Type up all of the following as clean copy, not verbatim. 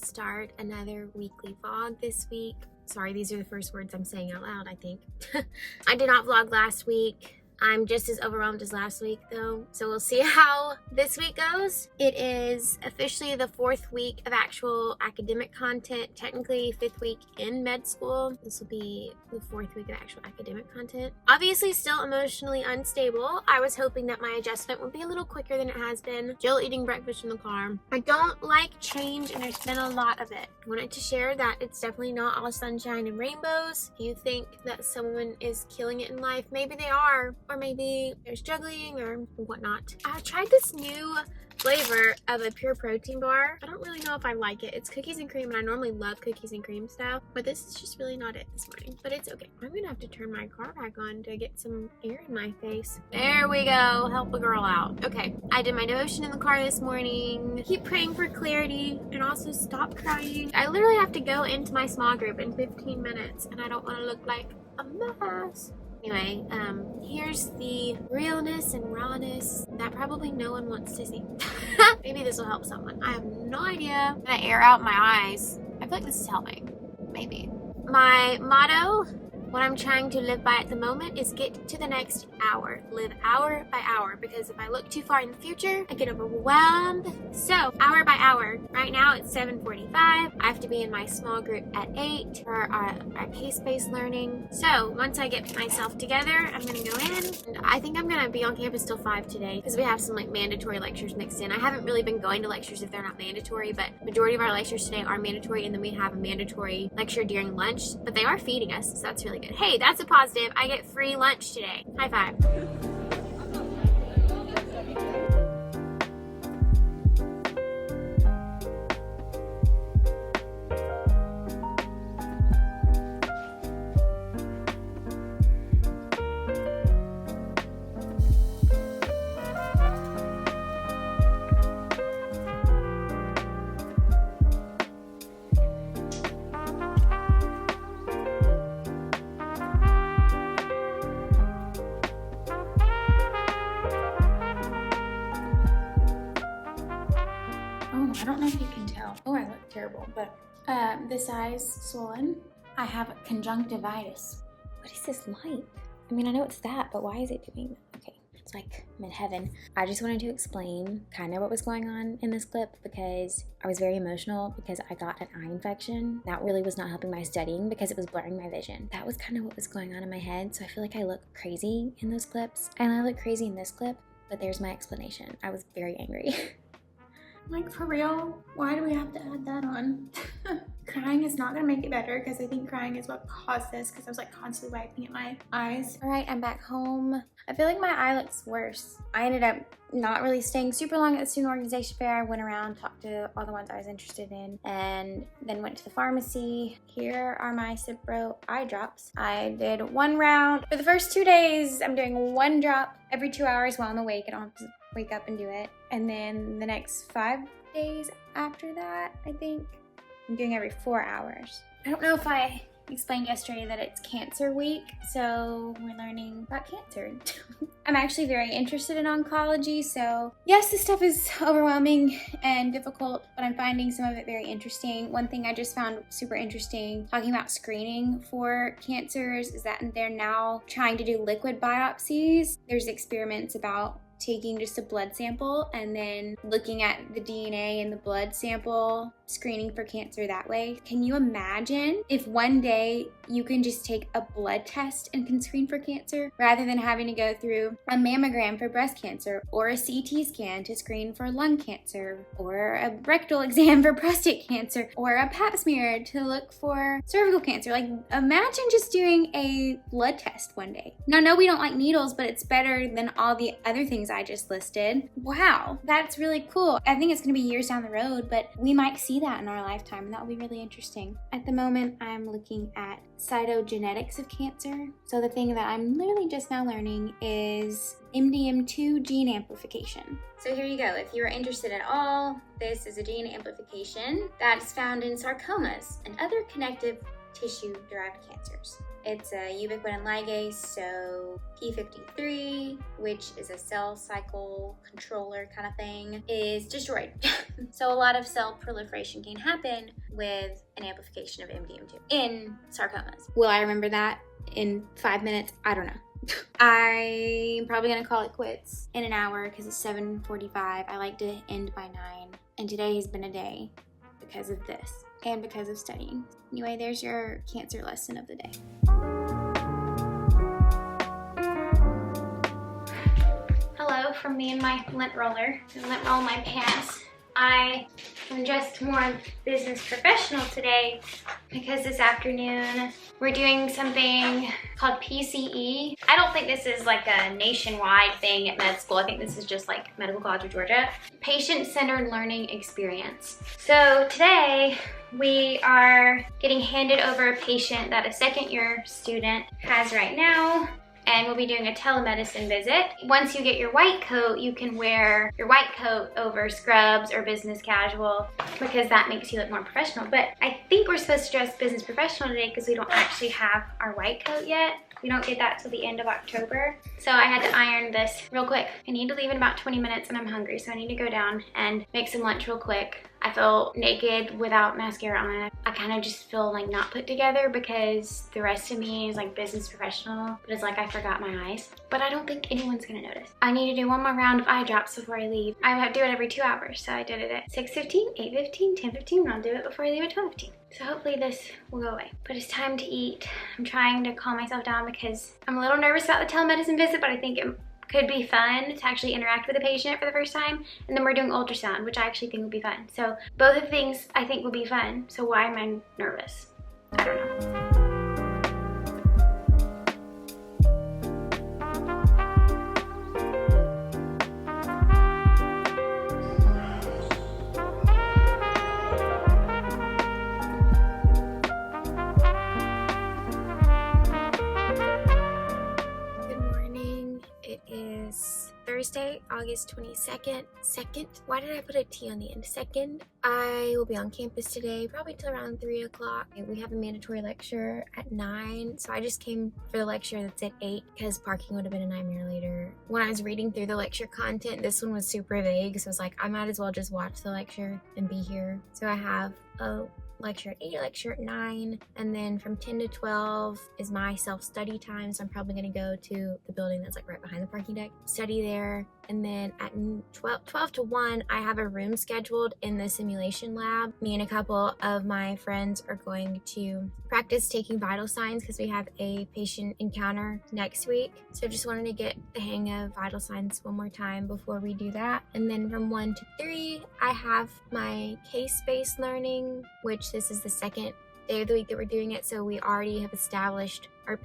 start another weekly vlog this week. Sorry, these are the first words I'm saying out loud, I think. I did not vlog last week. I'm just as overwhelmed as last week though, so we'll see how this week goes. It is officially the 4th week of actual academic content, technically 5th week in med school. This will be the 4th week of actual academic content. Obviously still emotionally unstable. I was hoping that my adjustment would be a little quicker than it has been. Jill eating breakfast in the car. I don't like change and there's been a lot of it. I wanted to share that it's definitely not all sunshine and rainbows. If you think that someone is killing it in life, maybe they are. Or maybe they're struggling or whatnot. I tried this new flavor of a pure protein bar. I don't really know if I like it. It's cookies and cream and I normally love cookies and cream stuff, but this is just really not it this morning, but it's okay. I'm gonna have to turn my car back on to get some air in my face. There we go, help a girl out. Okay, I did my devotion in the car this morning. Keep praying for clarity and also stop crying. I literally have to go into my small group in 15 minutes and I don't want to look like a mess. Anyway, here's the realness and rawness that probably no one wants to see. Maybe this will help someone. I have no idea. I'm gonna air out my eyes. I feel like this is helping. Maybe. My motto, what I'm trying to live by at the moment, is get to the next hour. Live hour by hour, because if I look too far in the future, I get overwhelmed. So, hour by hour. Right now it's 7:45. I have to be in my small group at 8 for our case-based learning. So, once I get myself together, I'm gonna go in. And I think I'm gonna be on campus till 5 today, because we have some like mandatory lectures mixed in. I haven't really been going to lectures if they're not mandatory, but majority of our lectures today are mandatory, and then we have a mandatory lecture during lunch, but they are feeding us, so that's really good. Hey, that's a positive. I get free lunch today. High five. I don't know if you can tell. Oh, I look terrible, but this eye's swollen. I have conjunctivitis. What is this light? I mean, I know it's that, but why is it doing that? Okay, it's like I'm in heaven. I just wanted to explain kind of what was going on in this clip because I was very emotional because I got an eye infection. That really was not helping my studying because it was blurring my vision. That was kind of what was going on in my head, so I feel like I look crazy in those clips, and I look crazy in this clip, but there's my explanation. I was very angry. Like, for real? Why do we have to add that on? Crying is not gonna make it better because I think crying is what caused this because I was like constantly wiping at my eyes. All right, I'm back home. I feel like my eye looks worse. I ended up not really staying super long at the student organization fair. I went around, talked to all the ones I was interested in, and then went to the pharmacy. Here are my Cipro eye drops. I did 1 round. For the first 2 days, I'm doing 1 drop every 2 hours while I'm awake. I don't have to wake up and do it. And then the next 5 days after that, I think, I'm doing every 4 hours. I don't know if I explained yesterday that it's Cancer Week, so we're learning about cancer. I'm actually very interested in oncology, so yes, this stuff is overwhelming and difficult, but I'm finding some of it very interesting. One thing I just found super interesting, talking about screening for cancers, is that they're now trying to do liquid biopsies. There's experiments about taking just a blood sample and then looking at the DNA in the blood sample, screening for cancer that way. Can you imagine if one day you can just take a blood test and can screen for cancer rather than having to go through a mammogram for breast cancer or a CT scan to screen for lung cancer or a rectal exam for prostate cancer or a pap smear to look for cervical cancer? Like, imagine just doing a blood test one day. Now, no, we don't like needles, but it's better than all the other things I just listed. Wow, that's really cool. I think it's gonna be years down the road, but we might see that in our lifetime, and that will be really interesting. At the moment, I'm looking at cytogenetics of cancer. So the thing that I'm literally just now learning is MDM2 gene amplification. So here you go. If you are interested at all, this is a gene amplification that's found in sarcomas and other connective tissue-derived cancers. It's a ubiquitin ligase, so P53, which is a cell cycle controller kind of thing, is destroyed. So a lot of cell proliferation can happen with an amplification of MDM2 in sarcomas. Will I remember that in 5 minutes? I don't know. I'm probably gonna call it quits in an hour because it's 7:45. I like to end by 9, and today has been a day because of this and because of studying. Anyway, there's your cancer lesson of the day. Hello from me and my lint roller. I lint roll my pants. I am just more business professional today because this afternoon we're doing something called PCE. I don't think this is like a nationwide thing at med school. I think this is just like Medical College of Georgia. Patient-centered learning experience. So today we are getting handed over a patient that a second-year student has right now, and we'll be doing a telemedicine visit. Once you get your white coat, you can wear your white coat over scrubs or business casual because that makes you look more professional. But I think we're supposed to dress business professional today because we don't actually have our white coat yet. We don't get that till the end of October. So I had to iron this real quick. I need to leave in about 20 minutes and I'm hungry, so I need to go down and make some lunch real quick. I feel naked without mascara on. I kind of just feel like not put together because the rest of me is like business professional, but it's like I forgot my eyes. But I don't think anyone's gonna notice. I need to do one more round of eye drops before I leave. I have to do it every 2 hours, so I did it at 6:15, 8:15, 10:15, and I'll do it before I leave at 12:15. So hopefully this will go away. But it's time to eat. I'm trying to calm myself down because I'm a little nervous about the telemedicine visit, but I think it could be fun to actually interact with a patient for the first time. And then we're doing ultrasound, which I actually think would be fun. So both of the things I think will be fun. So why am I nervous? I don't know. Thursday, August 22nd. Why did I put a T on the end? 2nd. I will be on campus today, probably till around 3 o'clock. We have a mandatory lecture at 9, so I just came for the lecture that's at 8 because parking would have been a nightmare later. When I was reading through the lecture content, this one was super vague, so I was like, I might as well just watch the lecture and be here. So I have a lecture at 8, a lecture at 9, and then from 10 to 12 is my self-study time, so I'm probably going to go to the building that's like right behind the parking deck, study there, and then at 12 to 1 I have a room scheduled in the simulation lab. Me and a couple of my friends are going to practice taking vital signs because we have a patient encounter next week, so just wanted to get the hang of vital signs one more time before we do that. And then from 1 to 3 I have my case-based learning, which this is the second day of the week that we're doing it, so we already have established our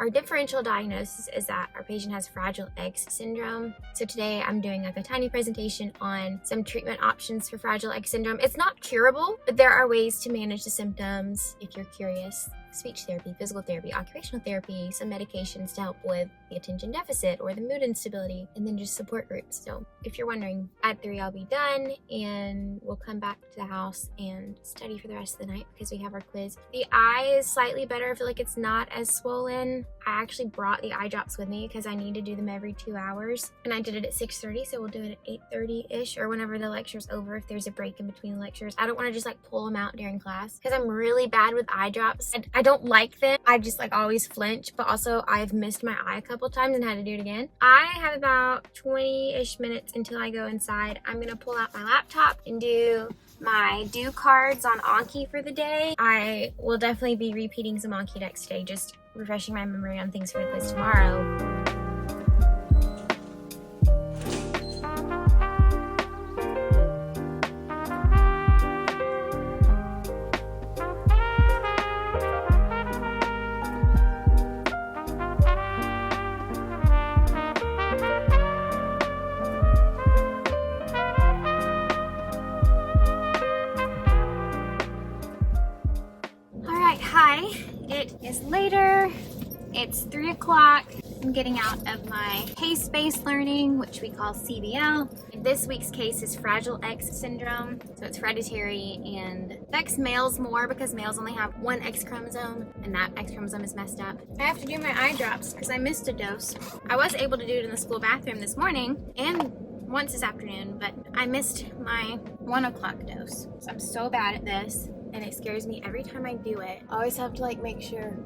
differential diagnosis is that our patient has Fragile X syndrome. So today I'm doing like a tiny presentation on some treatment options for Fragile X syndrome. It's not curable, but there are ways to manage the symptoms if you're curious. Speech therapy, physical therapy, occupational therapy, some medications to help with the attention deficit or the mood instability, and then just support groups. So if you're wondering, at 3 I'll be done and we'll come back to the house and study for the rest of the night because we have our quiz. The eye is slightly better. I feel like it's not as swollen. I actually brought the eye drops with me because I need to do them every 2 hours, and I did it at 6:30, so we'll do it at 8:30-ish or whenever the lecture's over if there's a break in between lectures. I don't want to just like pull them out during class because I'm really bad with eye drops. I don't like them. I just like always flinch, but also I've missed my eye a couple times and had to do it again. I have about 20-ish minutes until I go inside. I'm gonna pull out my laptop and do my due cards on Anki for the day. I will definitely be repeating some Anki decks today, just refreshing my memory on things for the quiz tomorrow. It is later. It's 3 o'clock. I'm getting out of my case-based learning, which we call CBL. This week's case is Fragile X syndrome. So it's hereditary and affects males more because males only have one X chromosome and that X chromosome is messed up. I have to do my eye drops because I missed a dose. I was able to do it in the school bathroom this morning and once this afternoon, but I missed my 1 o'clock dose. So I'm so bad at this and it scares me every time I do it. I always have to like make sure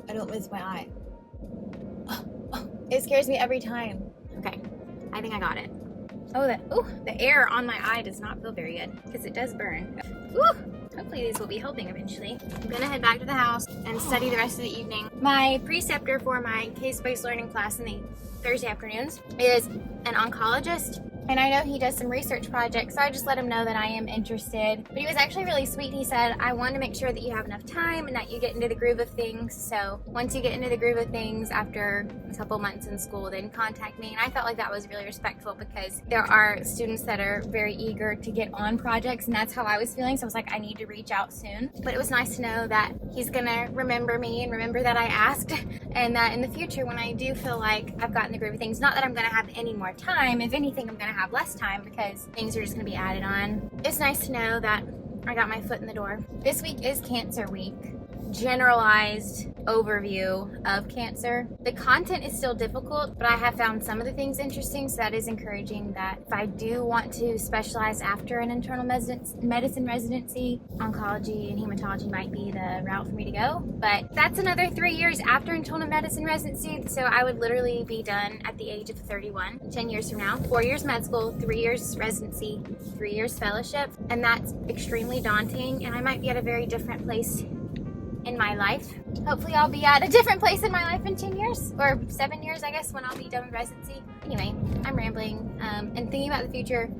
I don't miss my eye. It scares me every time. Okay, I think I got it. Oh, the air on my eye does not feel very good because it does burn. Ooh, hopefully these will be helping eventually. I'm gonna head back to the house and study the rest of the evening. My preceptor for my case-based learning class in the Thursday afternoons is an oncologist. And I know he does some research projects, so I just let him know that I am interested. But he was actually really sweet. He said, I want to make sure that you have enough time and that you get into the groove of things. So once you get into the groove of things after a couple months in school, then contact me. And I felt like that was really respectful because there are students that are very eager to get on projects, and that's how I was feeling. So I was like, I need to reach out soon. But it was nice to know that he's gonna remember me and remember that I asked, and that in the future when I do feel like I've gotten the groove of things, not that I'm gonna have any more time. If anything, I'm gonna have less time because things are just going to be added on. It's nice to know that I got my foot in the door. This week is Cancer Week. Generalized overview of cancer. The content is still difficult, but I have found some of the things interesting, so that is encouraging that if I do want to specialize after an internal medicine residency, oncology and hematology might be the route for me to go. But that's another 3 years after internal medicine residency, so I would literally be done at the age of 31, 10 years from now. 4 years med school, 3 years residency, 3 years fellowship, and that's extremely daunting, and I might be at a very different place in my life. Hopefully I'll be at a different place in my life in 10 years or 7 years, I guess, when I'll be done with residency. Anyway, I'm rambling and thinking about the future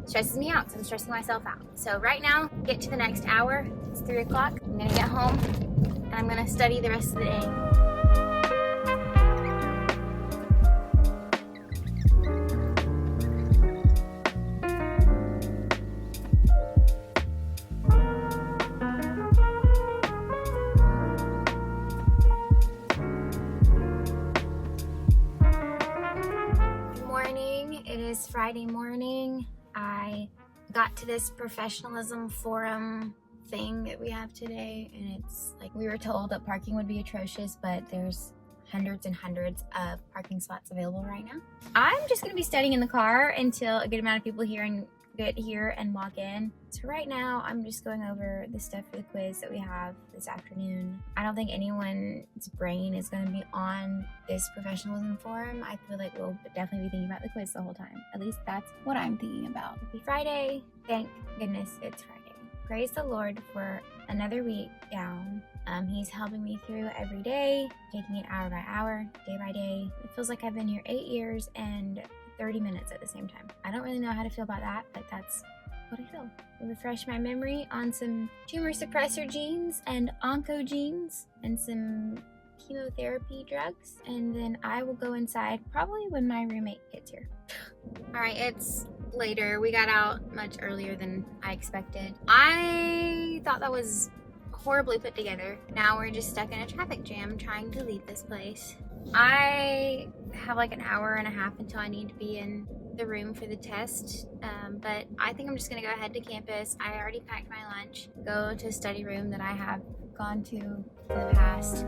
stresses me out, so I'm stressing myself out. So right now, get to the next hour. It's 3 o'clock. I'm gonna get home and I'm gonna study the rest of the day. Friday morning, I got to this professionalism forum thing that we have today, and it's like we were told that parking would be atrocious, but there's hundreds and hundreds of parking spots available right now. I'm just going to be studying in the car until a good amount of people get here and walk in. So right now I'm just going over the stuff for the quiz that we have this afternoon. I don't think anyone's brain is going to be on this professionalism forum. I feel like we'll definitely be thinking about the quiz the whole time. At least that's what I'm thinking about. Happy Friday. Thank goodness it's Friday. Praise the Lord for another week down. He's helping me through every day, taking it hour by hour, day by day. It feels like I've been here 8 years and 30 minutes at the same time. I don't really know how to feel about that, but that's what I feel. I'll refresh my memory on some tumor suppressor genes and oncogenes and some chemotherapy drugs, and then I will go inside probably when my roommate gets here. All right, it's later. We got out much earlier than I expected. I thought that was horribly put together. Now we're just stuck in a traffic jam trying to leave this place. I have like an hour and a half until I need to be in the room for the test, but I think I'm just gonna go ahead to campus. I already packed my lunch, go to a study room that I have gone to in the past.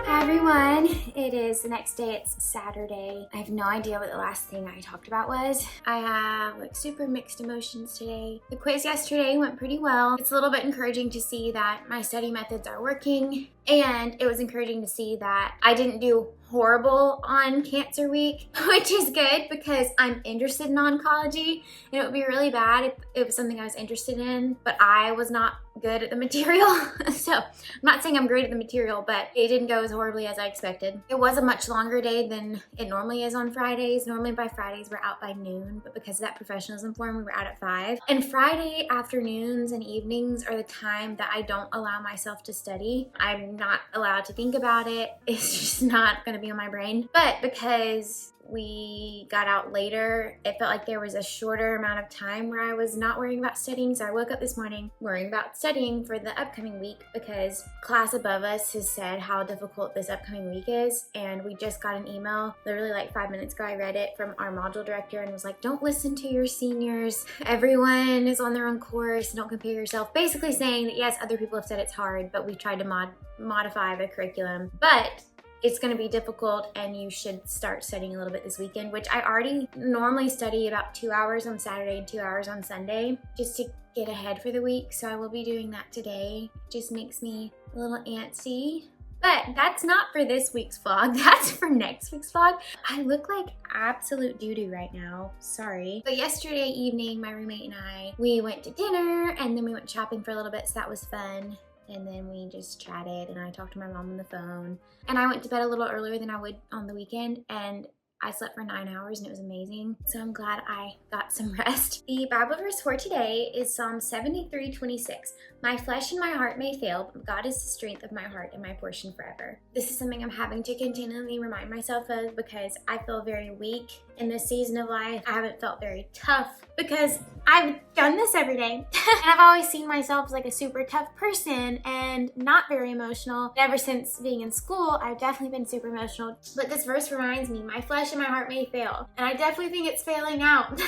Everyone, it is the next day. It's Saturday. I have no idea what the last thing I talked about was. I have like super mixed emotions today. The quiz yesterday went pretty well. It's a little bit encouraging to see that my study methods are working, and it was encouraging to see that I didn't do horrible on Cancer Week, which is good because I'm interested in oncology, and it would be really bad if it was something I was interested in, but I was not good at the material. So I'm not saying I'm great at the material, but it didn't go as horribly as I expected. It was a much longer day than it normally is on Fridays. Normally by Fridays we're out by noon, but because of that professionalism form, we were out at 5. And Friday afternoons and evenings are the time that I don't allow myself to study. I'm not allowed to think about it. It's just not gonna be on my brain. But because we got out later, it felt like there was a shorter amount of time where I was not worrying about studying. So I woke up this morning worrying about studying for the upcoming week because class above us has said how difficult this upcoming week is. And we just got an email literally like 5 minutes ago. I read it from our module director and was like, don't listen to your seniors. Everyone is on their own course. Don't compare yourself. Basically saying that yes, other people have said it's hard, but we've tried to modify the curriculum. But it's going to be difficult and you should start studying a little bit this weekend, which I already normally study about 2 hours on Saturday and 2 hours on Sunday just to get ahead for the week. So I will be doing that today. Just makes me a little antsy. But that's not for this week's vlog. That's for next week's vlog. I look like absolute doo-doo right now. Sorry. But yesterday evening, my roommate and I, we went to dinner and then we went shopping for a little bit. So that was fun. And then we just chatted and I talked to my mom on the phone. And I went to bed a little earlier than I would on the weekend and I slept for 9 hours and it was amazing. So I'm glad I got some rest. The Bible verse for today is Psalm 73:26. My flesh and my heart may fail, but God is the strength of my heart and my portion forever. This is something I'm having to continually remind myself of because I feel very weak in this season of life. I haven't felt very tough because I've done this every day. And I've always seen myself as like a super tough person and not very emotional. Ever since being in school, I've definitely been super emotional. But this verse reminds me, my flesh and my heart may fail. And I definitely think it's failing out.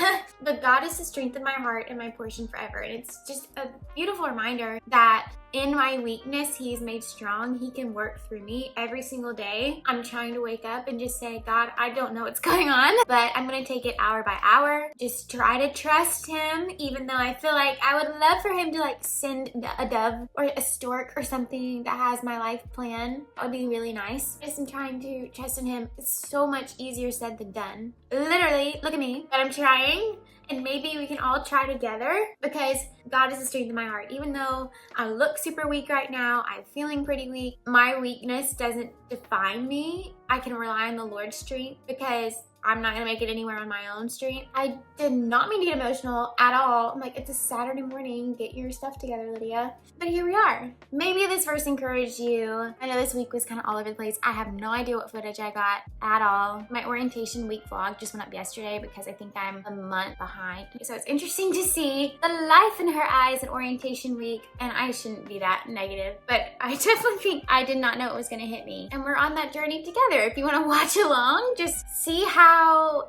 But God is the strength of my heart and my portion forever. And it's just a beautiful reminder that in my weakness, He's made strong. He can work through me every single day. I'm trying to wake up and just say, God, I don't know what's going on, but I'm going to take it hour by hour. Just try to trust Him, even though I feel like I would love for Him to like send a dove or a stork or something that has my life plan. That would be really nice. Just I'm trying to trust in Him. It's so much easier said than done. Literally, look at me, but I'm trying. And maybe we can all try together because God is the strength of my heart. Even though I look super weak right now, I'm feeling pretty weak. My weakness doesn't define me. I can rely on the Lord's strength because I'm not gonna make it anywhere on my own strength. I did not mean to get emotional at all. I'm like, it's a Saturday morning. Get your stuff together, Lydia. But here we are. Maybe this verse encouraged you. I know this week was kind of all over the place. I have no idea what footage I got at all. My orientation week vlog just went up yesterday because I think I'm a month behind. So it's interesting to see the life in her eyes at orientation week. And I shouldn't be that negative, but I definitely think I did not know it was gonna hit me. And we're on that journey together. If you wanna watch along, just see how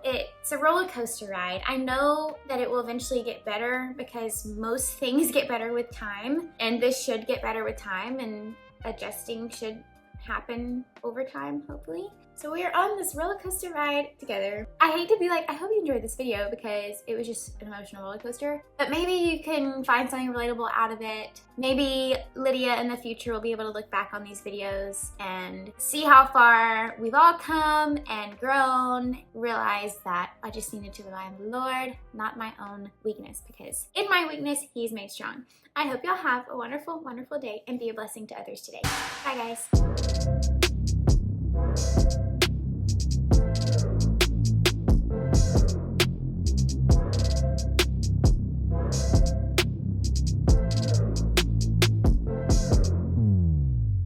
it's a roller coaster ride. I know that it will eventually get better because most things get better with time, and this should get better with time, and adjusting should happen over time, hopefully. So we are on this roller coaster ride together. I hate to be like, I hope you enjoyed this video because it was just an emotional roller coaster, but maybe you can find something relatable out of it. Maybe Lydia in the future will be able to look back on these videos and see how far we've all come and grown, realize that I just needed to rely on the Lord, not my own weakness, because in my weakness, He's made strong. I hope y'all have a wonderful, wonderful day and be a blessing to others today. Bye, guys.